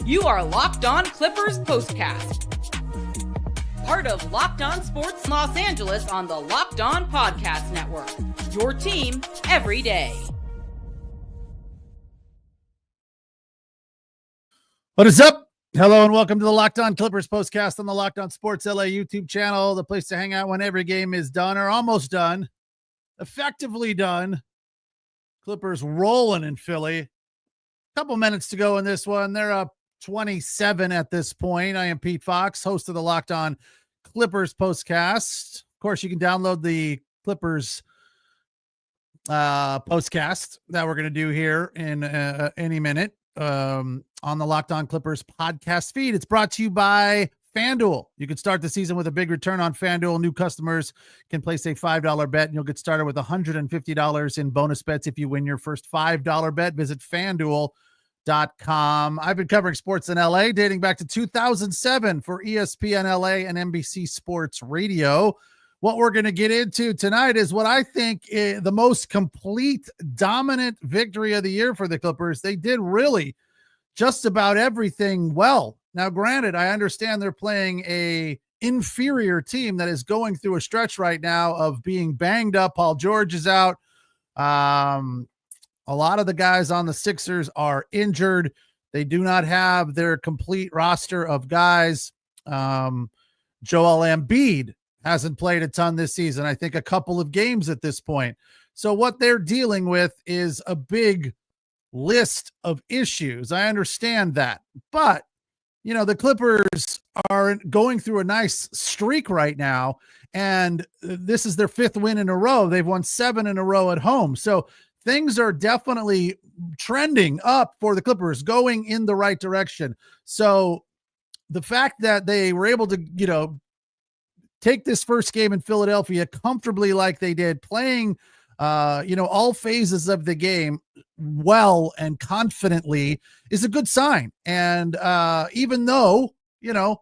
You are Locked On Clippers Postcast, part of Locked On Sports Los Angeles on the Locked On Podcast Network. Your team every day. What is up? Hello and welcome to the Locked On Clippers Postcast on the Locked On Sports LA YouTube channel, the place to hang out when every game is done or almost done, effectively done. Clippers rolling in Philly. Couple minutes to go in this one. They're up 27 at this point. I am Pete Fox, host of the Locked On Clippers Postcast. Of course, you can download the Clippers postcast that we're going to do here in any minute on the Locked On Clippers podcast feed. It's brought to you by FanDuel. You can start the season with a big return on FanDuel. New customers can place a $5 bet and you'll get started with $150 in bonus bets if you win your first $5 bet. Visit FanDuel.com. I've been covering sports in LA dating back to 2007 for ESPN LA and NBC Sports Radio. What we're going to get into tonight is what I think is the most complete, dominant victory of the year for the Clippers. They did really just about everything well. Now, granted, I understand they're playing a inferior team that is going through a stretch right now of being banged up. Paul George is out. A lot of the guys on the Sixers are injured. They do not have their complete roster of guys. Joel Embiid hasn't played a ton this season. I think a couple of games at this point. So what they're dealing with is a big list of issues. I understand that. But, you know, the Clippers are going through a nice streak right now, and this is their fifth win in a row. They've won 7 in a row at home. So things are definitely trending up for the Clippers, going in the right direction. So the fact that they were able to, take this first game in Philadelphia comfortably like they did, playing, all phases of the game well and confidently is a good sign. And even though, the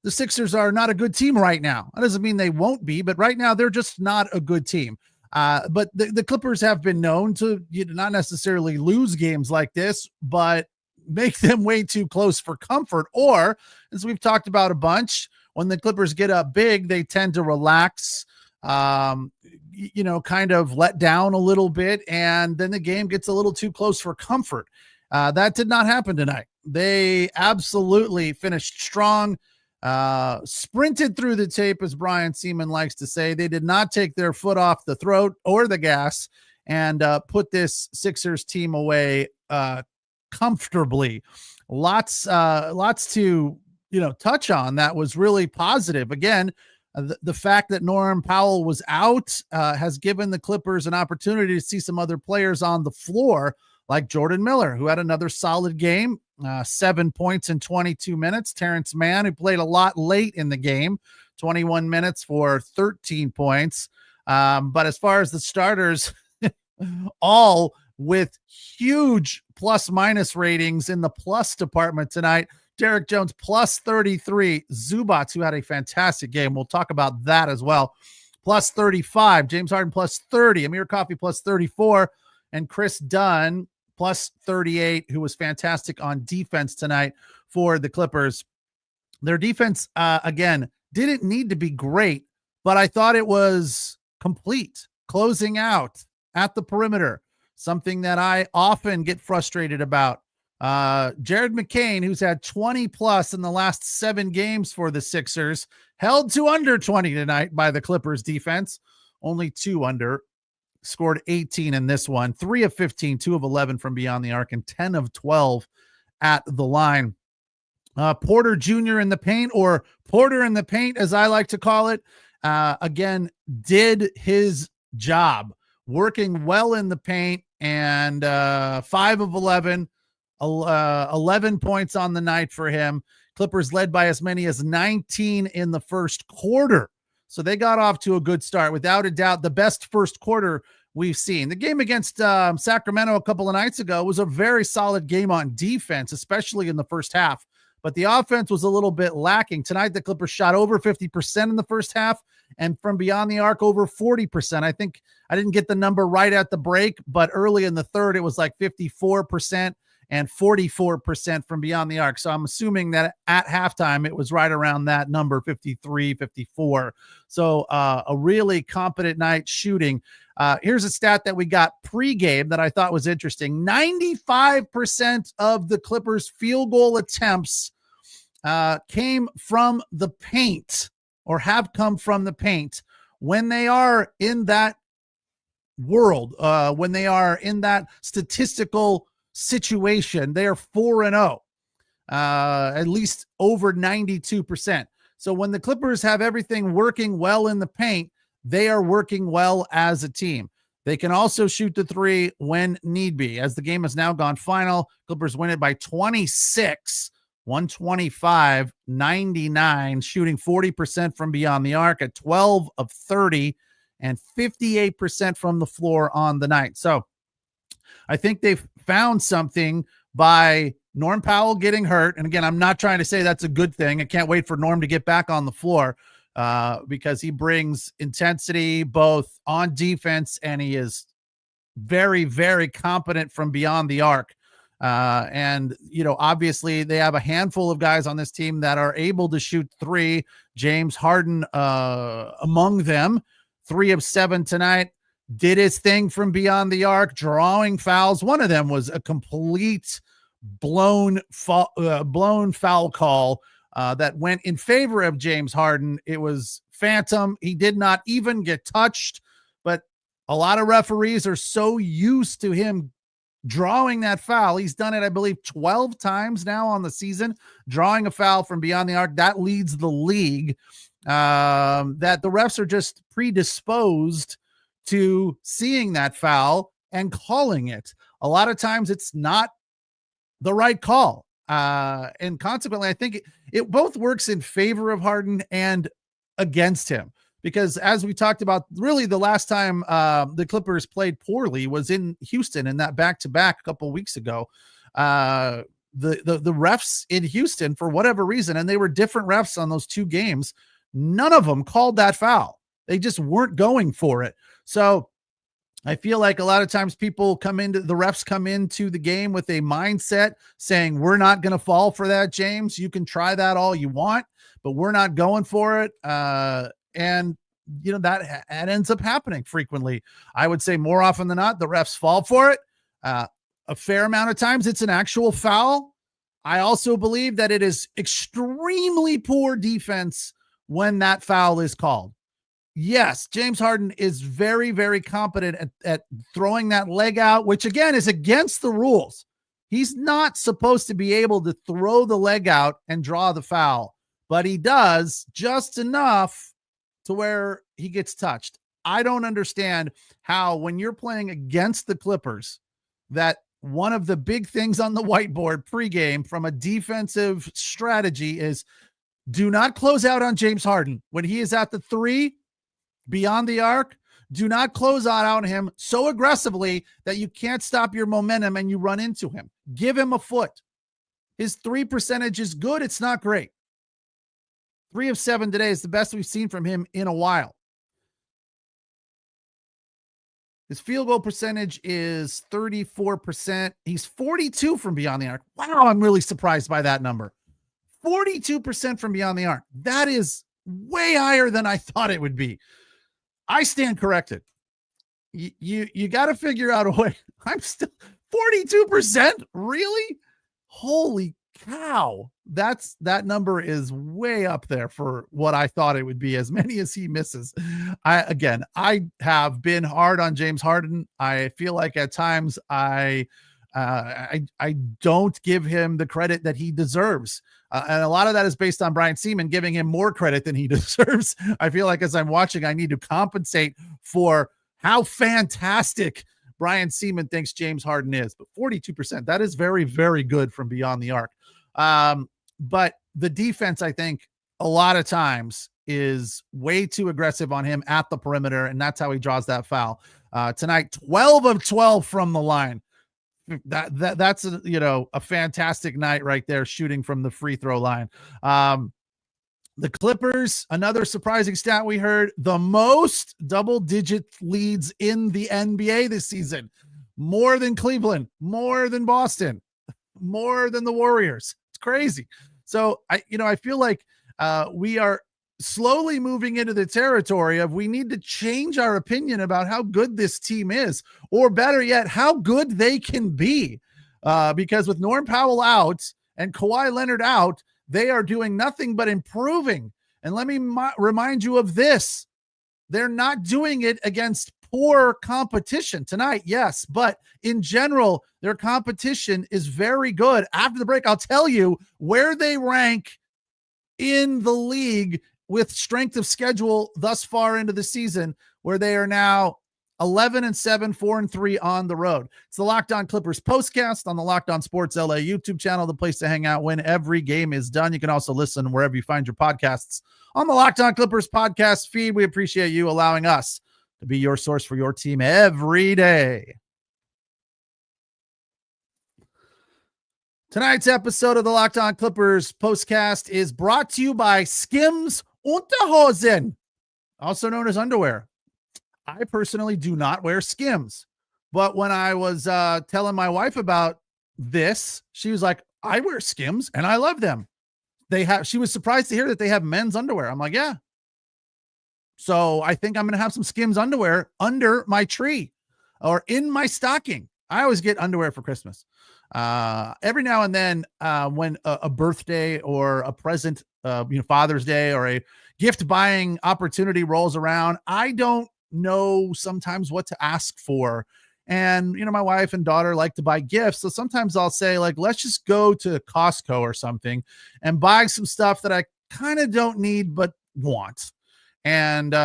Sixers are not a good team right now, that doesn't mean they won't be, but right now they're just not a good team. But the Clippers have been known to not necessarily lose games like this, but make them way too close for comfort. Or, as we've talked about a bunch, when the Clippers get up big, they tend to relax, kind of let down a little bit, and then the game gets a little too close for comfort. That did not happen tonight. They absolutely finished strong. Sprinted through the tape, as Brian Seaman likes to say. They did not take their foot off the throat or the gas and put this Sixers team away comfortably. Lots to touch on that was really positive. Again, the fact that Norm Powell was out has given the Clippers an opportunity to see some other players on the floor, like Jordan Miller, who had another solid game. 7 points in 22 minutes. Terrence Mann, who played a lot late in the game, 21 minutes for 13 points. But as far as the starters, all with huge plus-minus ratings in the plus department tonight. Derrick Jones plus 33. Zubac, who had a fantastic game. We'll talk about that as well. Plus 35. James Harden plus 30. Amir Coffey plus 34. And Chris Dunn plus 38, who was fantastic on defense tonight for the Clippers. Their defense, again, didn't need to be great, but I thought it was complete, closing out at the perimeter, something that I often get frustrated about. Jared McCain, who's had 20 plus in the last 7 games for the Sixers, held to under 20 tonight by the Clippers defense, only 2 under. Scored 18 in this one, 3 of 15, 2 of 11 from beyond the arc, and 10 of 12 at the line. Porter Jr. in the paint, or Porter in the paint, as I like to call it, again, did his job, working well in the paint, and 5 of 11, 11 points on the night for him. Clippers led by as many as 19 in the first quarter. So they got off to a good start. Without a doubt, the best first quarter we've seen. The game against Sacramento a couple of nights ago was a very solid game on defense, especially in the first half. But the offense was a little bit lacking. Tonight, the Clippers shot over 50% in the first half, and from beyond the arc, over 40%. I think I didn't get the number right at the break, but early in the third, it was like 54%. and 44% from beyond the arc. So I'm assuming that at halftime, it was right around that number, 53, 54. So a really competent night shooting. Here's a stat that we got pregame that I thought was interesting. 95% of the Clippers field goal attempts came from the paint, or have come from the paint, when they are in that world, when they are in that statistical situation. They are 4-0, at least over 92%. So when the Clippers have everything working well in the paint, they are working well as a team. They can also shoot the three when need be. As the game has now gone final, Clippers win it by 26, 125-99, shooting 40% from beyond the arc at 12 of 30 and 58% from the floor on the night. So I think they've found something by Norm Powell getting hurt. And again, I'm not trying to say that's a good thing. I can't wait for Norm to get back on the floor because he brings intensity both on defense, and he is very, very competent from beyond the arc. And, you know, obviously they have a handful of guys on this team that are able to shoot three. James Harden among them, 3 of 7 tonight, did his thing from beyond the arc, drawing fouls. One of them was a complete blown foul call that went in favor of James Harden. It was phantom. He did not even get touched, but a lot of referees are so used to him drawing that foul. He's done it, I believe, 12 times now on the season, drawing a foul from beyond the arc. That leads the league, that the refs are just predisposed to seeing that foul and calling it. A lot of times it's not the right call. And consequently, I think it both works in favor of Harden and against him. Because as we talked about, really the last time the Clippers played poorly was in Houston in that back-to-back a couple weeks ago. The refs in Houston, for whatever reason, and they were different refs on those two games, none of them called that foul. They just weren't going for it. So I feel like a lot of times the refs come into the game with a mindset saying, we're not going to fall for that, James. You can try that all you want, but we're not going for it. And, you know, that ends up happening frequently. I would say more often than not, the refs fall for it. A fair amount of times it's an actual foul. I also believe that it is extremely poor defense when that foul is called. Yes, James Harden is very, very competent at throwing that leg out, which again is against the rules. He's not supposed to be able to throw the leg out and draw the foul, but he does just enough to where he gets touched. I don't understand how, when you're playing against the Clippers, that one of the big things on the whiteboard pregame from a defensive strategy is do not close out on James Harden. When he is at the 3 beyond the arc, do not close out on him so aggressively that you can't stop your momentum and you run into him. Give him a foot. His 3 percentage is good. It's not great. 3 of 7 today is the best we've seen from him in a while. His field goal percentage is 34%. He's 42 from beyond the arc. Wow, I'm really surprised by that number. 42% from beyond the arc. That is way higher than I thought it would be. I stand corrected. You got to figure out a way. I'm still 42%. Really? Holy cow. That number is way up there for what I thought it would be, as many as he misses. I have been hard on James Harden. I feel like at times I don't give him the credit that he deserves. And a lot of that is based on Brian Seaman giving him more credit than he deserves. I feel like as I'm watching, I need to compensate for how fantastic Brian Seaman thinks James Harden is. But 42%, that is very, very good from beyond the arc. But the defense, I think, a lot of times is way too aggressive on him at the perimeter, and that's how he draws that foul. Tonight, 12 of 12 from the line. That's a fantastic night right there, shooting from the free throw line. The Clippers, another surprising stat we heard, the most double-digit leads in the NBA this season. More than Cleveland, more than Boston. more than the Warriors. It's crazy. So I feel like we are slowly moving into the territory of we need to change our opinion about how good this team is, or better yet, how good they can be. Because with Norm Powell out and Kawhi Leonard out, they are doing nothing but improving. And let me remind you of this. They're not doing it against poor competition tonight, yes, but in general, their competition is very good. After the break, I'll tell you where they rank in the league with strength of schedule thus far into the season, where they are now 11-7, 4-3 on the road. It's the Locked On Clippers postcast on the Locked On Sports LA YouTube channel, the place to hang out when every game is done. You can also listen wherever you find your podcasts on the Locked On Clippers podcast feed. We appreciate you allowing us to be your source for your team every day. Tonight's episode of the Locked On Clippers postcast is brought to you by SKIMS Unterhosen, also known as underwear. I personally do not wear Skims, but when I was telling my wife about this, she was like, I wear Skims and I love them. She was surprised to hear that they have men's underwear. I'm like, yeah. So I think I'm going to have some Skims underwear under my tree or in my stocking. I always get underwear for Christmas. Every now and then, when a birthday or a present, Father's Day or a gift buying opportunity rolls around, I don't know sometimes what to ask for. And, my wife and daughter like to buy gifts. So sometimes I'll say, like, let's just go to Costco or something and buy some stuff that I kind of don't need, but want. And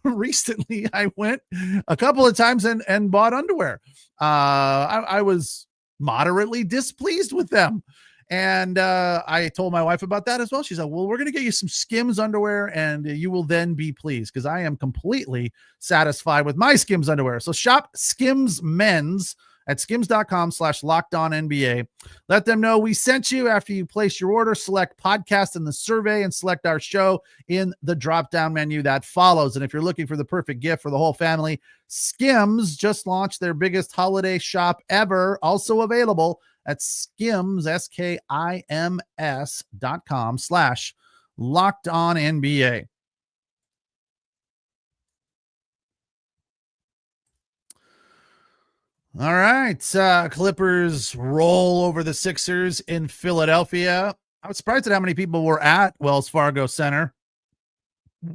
recently I went a couple of times and bought underwear. I was moderately displeased with them. And I told my wife about that as well. She's like, well, we're going to get you some Skims underwear and you will then be pleased, because I am completely satisfied with my Skims underwear. So shop SKIMS Mens at skims.com/LockedOnNBA. Let them know we sent you after you place your order. Select podcast in the survey and select our show in the drop-down menu that follows. And if you're looking for the perfect gift for the whole family, SKIMS just launched their biggest holiday shop ever, also available at SKIMS, SKIMS.com/LockedOnNBA. All right. Clippers roll over the Sixers in Philadelphia. I was surprised at how many people were at Wells Fargo Center.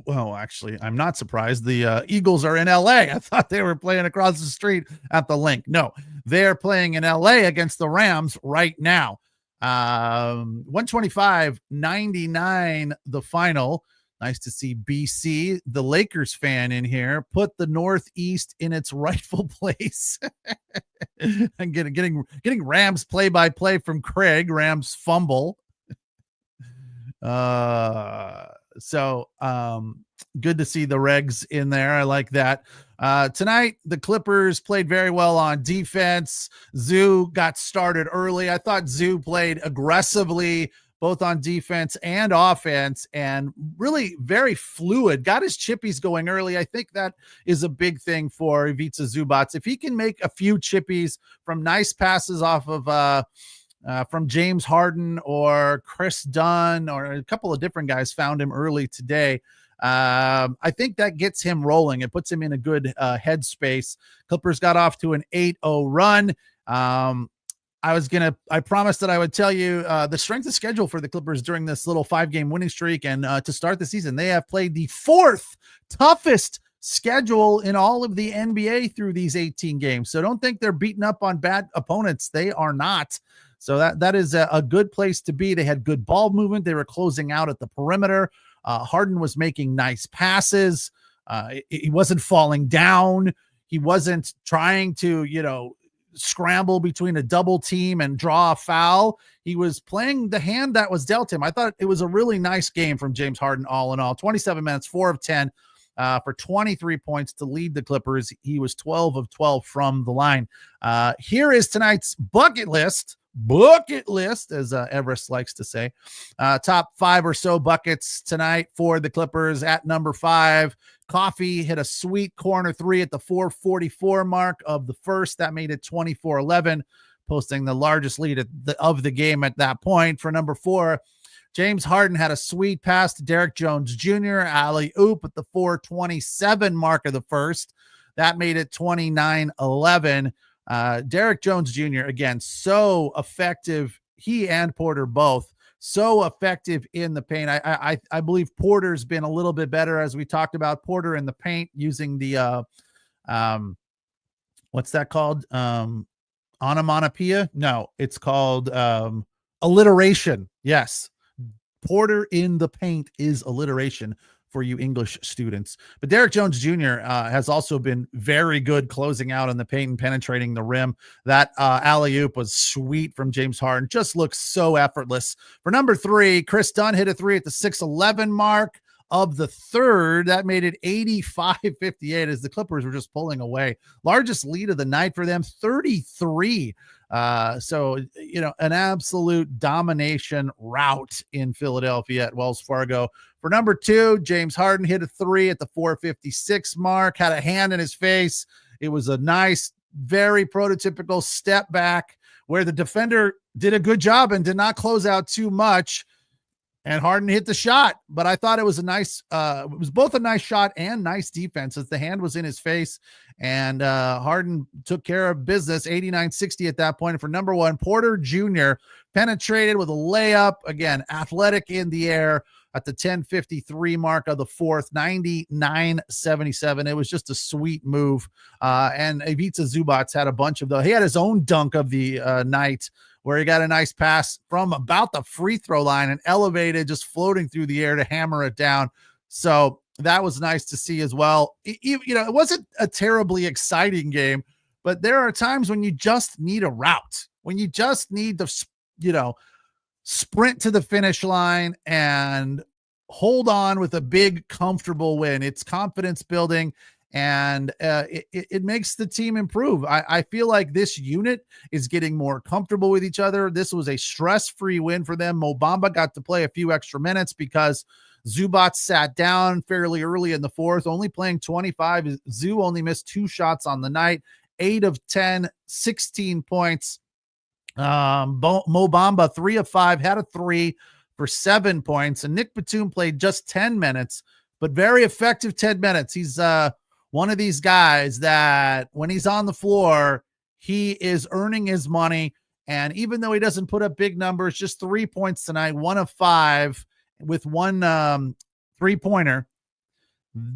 Well, actually, I'm not surprised. The Eagles are in LA. I thought they were playing across the street at the Link. No, they're playing in LA against the Rams right now. 125-99 the final. Nice to see BC, the Lakers fan in here, put the Northeast in its rightful place. And getting Rams play-by-play from Craig, Rams fumble. So good to see the Regs in there. I like that. Tonight, the Clippers played very well on defense. Zoo got started early. I thought Zoo played aggressively, both on defense and offense, and really very fluid. Got his chippies going early. I think that is a big thing for Ivica Zubac. If he can make a few chippies from nice passes off of from James Harden or Chris Dunn, or a couple of different guys found him early today, I think that gets him rolling. It puts him in a good headspace. Clippers got off to an 8-0 run. I promised that I would tell you the strength of schedule for the Clippers during this little 5-game winning streak. And to start the season, they have played the 4th toughest schedule in all of the NBA through these 18 games. So don't think they're beating up on bad opponents. They are not. So that is a good place to be. They had good ball movement. They were closing out at the perimeter. Harden was making nice passes. He wasn't falling down. He wasn't trying to, scramble between a double team and draw a foul. He was playing the hand that was dealt him. I thought it was a really nice game from James Harden all in all. 27 minutes, 4 of 10 for 23 points to lead the Clippers. He was 12 of 12 from the line. Here is tonight's bucket list, as Everest likes to say. Top 5 or so buckets tonight for the Clippers. At number 5, Coffee hit a sweet corner 3 at the 4:44 mark of the first. That made it 24-11. posting the largest lead of the game at that point. For number 4, James Harden had a sweet pass to Derrick Jones Jr. alley-oop at the 4:27 mark of the first. That made it 29-11. Derrick Jones Jr., again, so effective. He and Porter both so effective in the paint. I believe Porter's been a little bit better, as we talked about. Porter in the paint using the what's that called? Onomatopoeia? No, it's called alliteration. Yes. Porter in the paint is alliteration for you English students. But Derrick Jones Jr. Has also been very good closing out in the paint and penetrating the rim. That alley-oop was sweet from James Harden. Just looks so effortless. For number 3, Chris Dunn hit a 3 at the 6:11 mark of the third. That made it 85-58 as the Clippers were just pulling away. Largest lead of the night for them, 33. So, an absolute domination rout in Philadelphia at Wells Fargo. For number 2, James Harden hit a 3 at the 4:56 mark, had a hand in his face. It was a nice, very prototypical step back where the defender did a good job and did not close out too much. And Harden hit the shot, but I thought it was it was both a nice shot and nice defense as the hand was in his face, and Harden took care of business, 89-60 at that point. And for number 1, Porter Jr. penetrated with a layup, again, athletic in the air at the 10:53 mark of the fourth, 99-77. It was just a sweet move. And Ivica Zubac had a bunch of those. He had his own dunk of the night, where he got a nice pass from about the free throw line and elevated, just floating through the air to hammer it down. So that was nice to see as well. It wasn't a terribly exciting game, but there are times when you just need a route, when you just need to, sprint to the finish line and hold on with a big, comfortable win. It's confidence building, and it makes the team improve. I feel like this unit is getting more comfortable with each other. This was a stress-free win for them. Mo Bamba got to play a few extra minutes because Zubac sat down fairly early in the fourth, only playing 25. Zoo only missed 2 shots on the night, 8 of 10, 16 points. Mo Bamba, 3 of 5, had a 3 for 7 points. And Nick Batum played just 10 minutes, but very effective 10 minutes. He's one of these guys that when he's on the floor, he is earning his money. And even though he doesn't put up big numbers, just 3 points tonight, 1 of 5 with 1 3-pointer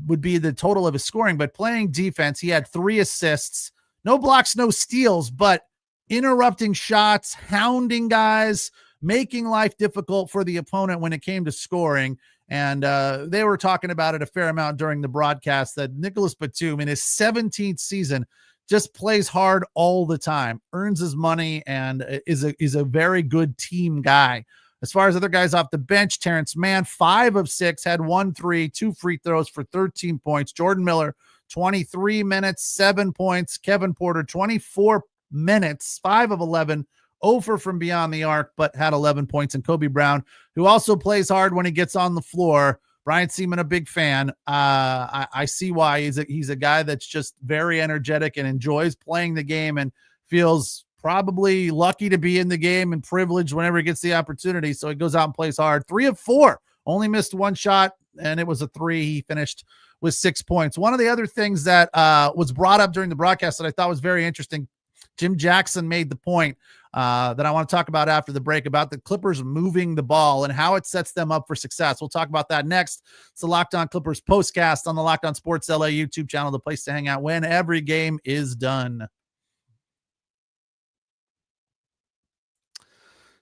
would be the total of his scoring. But playing defense, he had 3 assists, no blocks, no steals, but interrupting shots, hounding guys, making life difficult for the opponent when it came to scoring. And they were talking about it a fair amount during the broadcast that Nicholas Batum in his 17th season just plays hard all the time, earns his money, and is a very good team guy. As far as other guys off the bench, Terrence Mann, 5 of 6, had 1 3, 2 free throws for 13 points. Jordan Miller, 23 minutes, 7 points. Kevin Porter, 24 minutes, 5 of 11, over from beyond the arc, but had 11 points. And Kobe Brown, who also plays hard when he gets on the floor. Brian Seaman, a big fan. I see why. He's a guy that's just very energetic and enjoys playing the game and feels probably lucky to be in the game and privileged whenever he gets the opportunity. So he goes out and plays hard. 3 of 4, only missed 1 shot, and it was a 3. He finished with 6 points. One of the other things that was brought up during the broadcast that I thought was very interesting, Jim Jackson made the point that I want to talk about after the break about the Clippers moving the ball and how it sets them up for success. We'll talk about that next. It's the Locked On Clippers postcast on the Locked On Sports LA YouTube channel, the place to hang out when every game is done.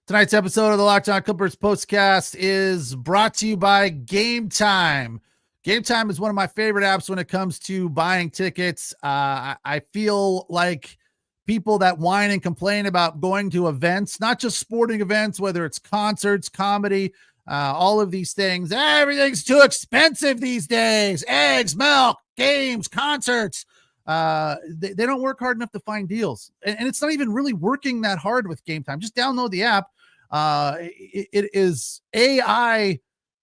Tonight's episode of the Locked On Clippers postcast is brought to you by GameTime. GameTime is one of my favorite apps when it comes to buying tickets. I feel like people that whine and complain about going to events, not just sporting events, whether it's concerts, comedy, all of these things, everything's too expensive these days. Eggs, milk, games, concerts. They don't work hard enough to find deals. And it's not even really working that hard with GameTime. Just download the app. It is AI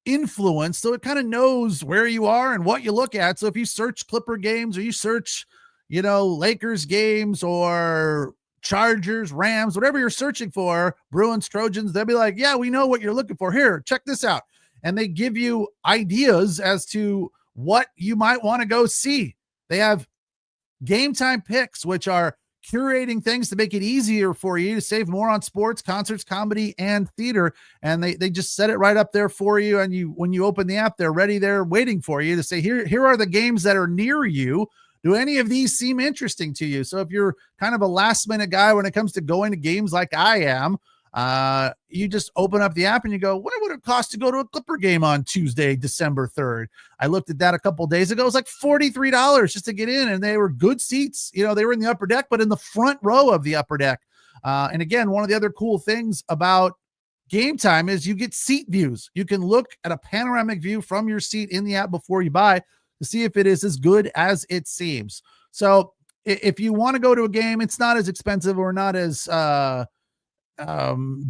influenced, so it kind of knows where you are and what you look at. So if you search Clipper games or you search Lakers games or Chargers, Rams, whatever you're searching for, Bruins, Trojans, they'll be like, yeah, we know what you're looking for. Here, check this out. And they give you ideas as to what you might want to go see. They have GameTime picks, which are curating things to make it easier for you to save more on sports, concerts, comedy, and theater. And they just set it right up there for you. And when you open the app, they're ready there waiting for you to say, here are the games that are near you. Do any of these seem interesting to you? So if you're kind of a last minute guy when it comes to going to games like I am, you just open up the app and you go, what would it cost to go to a Clipper game on Tuesday, December 3rd? I looked at that a couple days ago. It was like $43 just to get in, and they were good seats. They were in the upper deck, but in the front row of the upper deck. And again, one of the other cool things about GameTime is you get seat views. You can look at a panoramic view from your seat in the app before you buy to see if it is as good as it seems. So if you want to go to a game, it's not as expensive or not as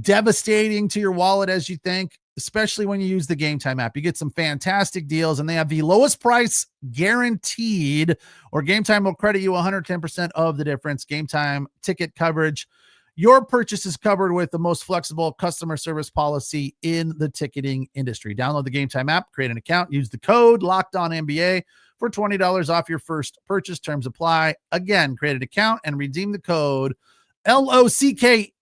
devastating to your wallet as you think, especially when you use the GameTime app. You get some fantastic deals, and they have the lowest price guaranteed, or GameTime will credit you 110% of the difference. GameTime ticket coverage. Your purchase is covered with the most flexible customer service policy in the ticketing industry. Download the GameTime app, create an account, use the code LOCKEDONNBA for $20 off your first purchase. Terms apply. Again, create an account and redeem the code LOCKEDONNBA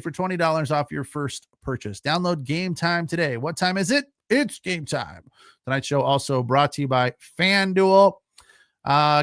for $20 off your first purchase. Download GameTime today. What time is it? It's game time. Tonight's show also brought to you by FanDuel.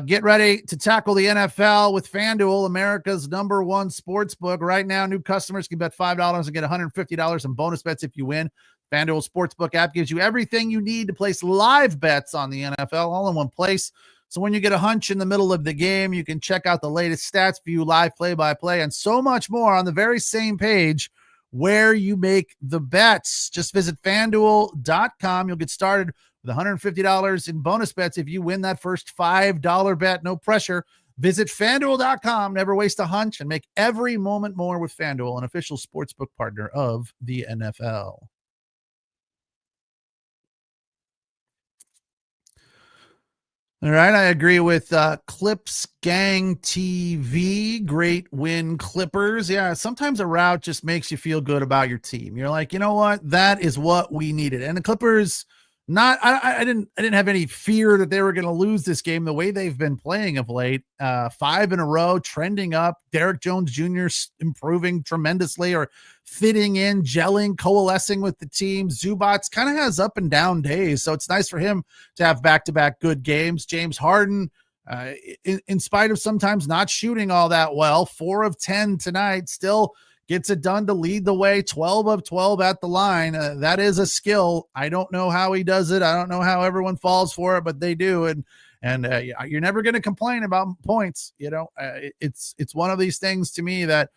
Get ready to tackle the NFL with FanDuel, America's #1 sports book. Right now, new customers can bet $5 and get $150 in bonus bets if you win. FanDuel Sportsbook app gives you everything you need to place live bets on the NFL all in one place. So when you get a hunch in the middle of the game, you can check out the latest stats, view live play-by-play, and so much more on the very same page where you make the bets. Just visit FanDuel.com. You'll get started with $150 in bonus bets if you win that first $5 bet. No pressure. Visit FanDuel.com. Never waste a hunch and make every moment more with FanDuel, an official sportsbook partner of the NFL. All right, I agree with Clips Gang TV. Great win, Clippers. Yeah, sometimes a route just makes you feel good about your team. You're like, you know what? That is what we needed. And the Clippers, I didn't have any fear that they were going to lose this game the way they've been playing of late. 5 in a row, trending up. Derrick Jones Jr. improving tremendously, or fitting in, gelling, coalescing with the team. Zubac kind of has up and down days, so it's nice for him to have back-to-back good games. James Harden, in spite of sometimes not shooting all that well, 4 of 10 tonight, still gets it done to lead the way, 12 of 12 at the line. That is a skill. I don't know how he does it. I don't know how everyone falls for it, but they do. And you're never going to complain about points. It's one of these things to me that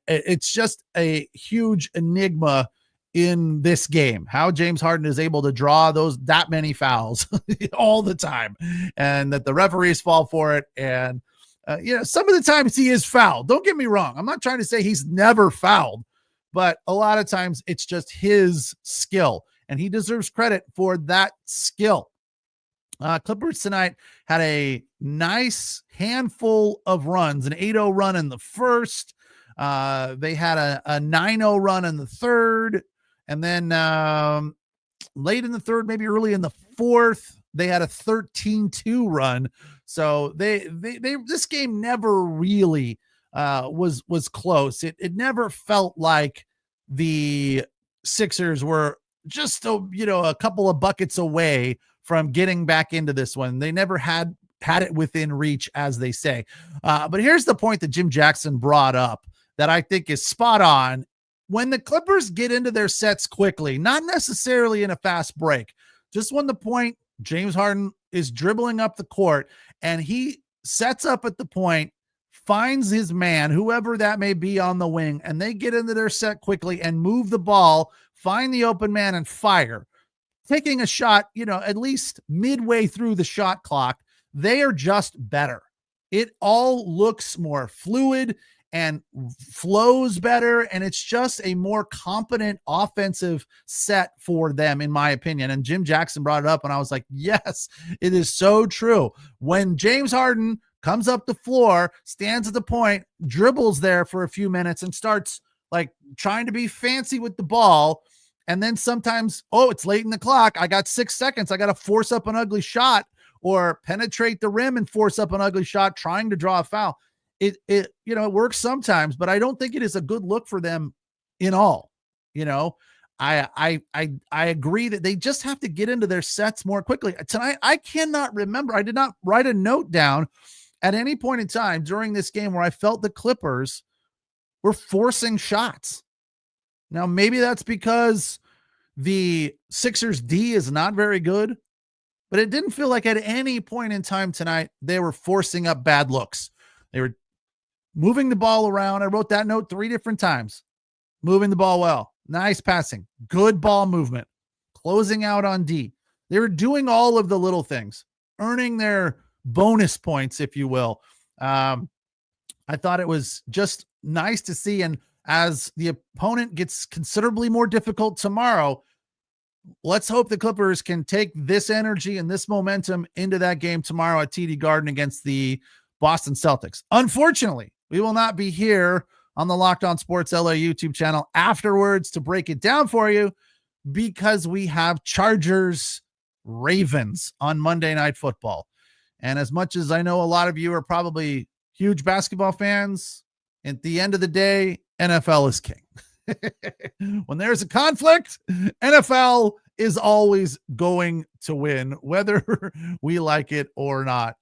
it's just a huge enigma in this game, how James Harden is able to draw that many fouls all the time, and that the referees fall for it. And some of the times he is fouled. Don't get me wrong. I'm not trying to say he's never fouled, but a lot of times it's just his skill, and he deserves credit for that skill. Clippers tonight had a nice handful of runs, an 8-0 run in the first. They had a 9-0 run in the third. And then late in the third, maybe early in the fourth, they had a 13-2 run. So they this game never really was close. It never felt like the Sixers were just a couple of buckets away from getting back into this one. They never had it within reach, as they say. But here's the point that Jim Jackson brought up that I think is spot on. When the Clippers get into their sets quickly, not necessarily in a fast break, just when the point James Harden is dribbling up the court and he sets up at the point, finds his man, whoever that may be on the wing, and they get into their set quickly and move the ball, find the open man and fire. Taking a shot, at least midway through the shot clock, they are just better. It all looks more fluid and flows better, and it's just a more competent offensive set for them, in my opinion. And Jim Jackson brought it up, and I was like, yes, it is so true. When James Harden comes up the floor, stands at the point, dribbles there for a few minutes and starts like trying to be fancy with the ball. And then sometimes, it's late in the clock. I got 6 seconds. I got to force up an ugly shot or penetrate the rim and force up an ugly shot trying to draw a foul. It works sometimes, but I don't think it is a good look for them in all. I agree that they just have to get into their sets more quickly. Tonight, I cannot remember. I did not write a note down at any point in time during this game where I felt the Clippers were forcing shots. Now, maybe that's because the Sixers D is not very good, but it didn't feel like at any point in time tonight they were forcing up bad looks. They were moving the ball around. I wrote that note 3 different times. Moving the ball well. Nice passing. Good ball movement. Closing out on D. They were doing all of the little things, earning their bonus points, if you will. I thought it was just nice to see. And as the opponent gets considerably more difficult tomorrow, let's hope the Clippers can take this energy and this momentum into that game tomorrow at TD Garden against the Boston Celtics. Unfortunately, we will not be here on the Locked On Sports LA YouTube channel afterwards to break it down for you because we have Chargers Ravens on Monday Night Football. And as much as I know a lot of you are probably huge basketball fans, at the end of the day, NFL is king. When there's a conflict, NFL is always going to win, whether we like it or not.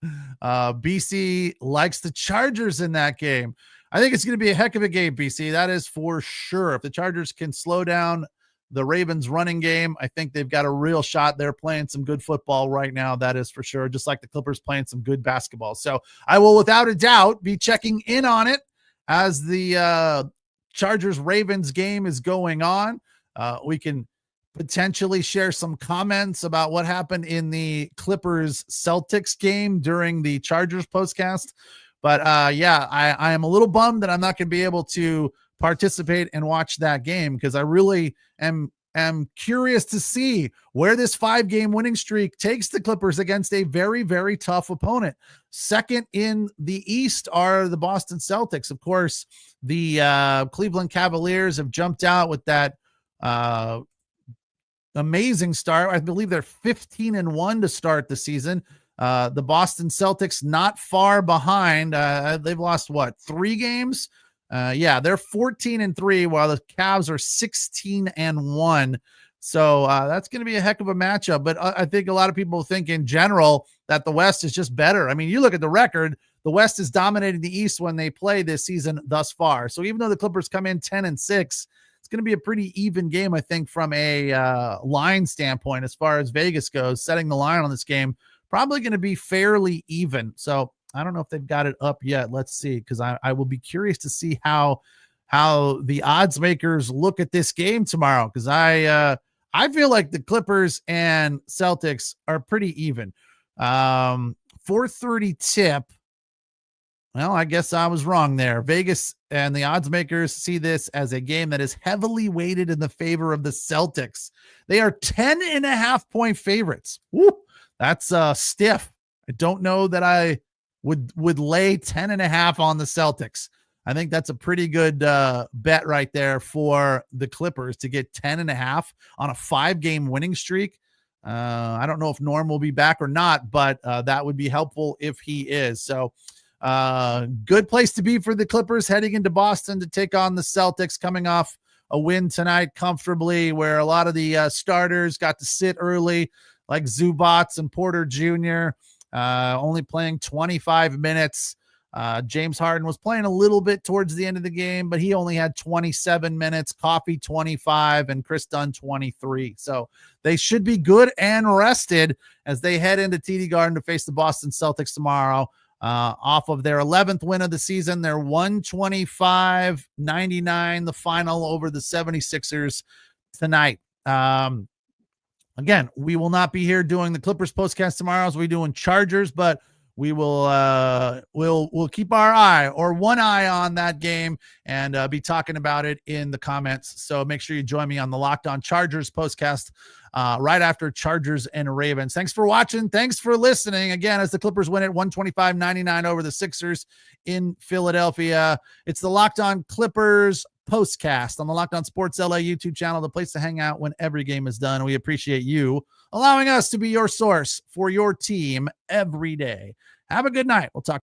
BC likes the Chargers in that game. I think it's going to be a heck of a game, BC. That is for sure. If the Chargers can slow down the Ravens running game, I think they've got a real shot. They're playing some good football right now. That is for sure. Just like the Clippers playing some good basketball. So I will without a doubt be checking in on it as the Chargers Ravens game is going on. We can potentially share some comments about what happened in the Clippers Celtics game during the Chargers postcast. But I am a little bummed that I'm not going to be able to participate and watch that game because I really am curious to see where this 5-game winning streak takes the Clippers against a very, very tough opponent. Second in the East are the Boston Celtics. Of course, the Cleveland Cavaliers have jumped out with that amazing start. I believe they're 15-1 to start the season. The Boston Celtics not far behind. They've lost 3 games? They're 14-3 while the Cavs are 16-1. So that's going to be a heck of a matchup. But I think a lot of people think in general that the West is just better. I mean, you look at the record, the West is dominating the East when they play this season thus far. So even though the Clippers come in 10-6, it's going to be a pretty even game, I think, from a line standpoint as far as Vegas goes. Setting the line on this game, probably going to be fairly even. So I don't know if they've got it up yet. Let's see, because I will be curious to see how the odds makers look at this game tomorrow, because I feel like the Clippers and Celtics are pretty even. 430 tip. Well, I guess I was wrong there. Vegas and the odds makers see this as a game that is heavily weighted in the favor of the Celtics. They are 10.5-point favorites. Woo, that's stiff. I don't know that I would lay 10.5 on the Celtics. I think that's a pretty good bet right there for the Clippers to get 10.5 on a 5-game winning streak. I don't know if Norm will be back or not, but that would be helpful if he is. So good place to be for the Clippers heading into Boston to take on the Celtics, coming off a win tonight comfortably, where a lot of the starters got to sit early, like Zubac and Porter Jr., only playing 25 minutes. James Harden was playing a little bit towards the end of the game, but he only had 27 minutes, Coffee 25, and Chris Dunn 23. So they should be good and rested as they head into TD Garden to face the Boston Celtics tomorrow. Off of their 11th win of the season, they're 125-99, the final over the 76ers tonight. Again, we will not be here doing the Clippers postcast tomorrow as we do in Chargers, but we will we'll keep our eye or one eye on that game and be talking about it in the comments. So make sure you join me on the Locked On Chargers postcast right after Chargers and Ravens. Thanks for watching. Thanks for listening. Again, as the Clippers win at 125-99 over the Sixers in Philadelphia. It's the Locked On Clippers postcast on the Locked On Sports LA YouTube channel, the place to hang out when every game is done. We appreciate you allowing us to be your source for your team every day. Have a good night. We'll talk.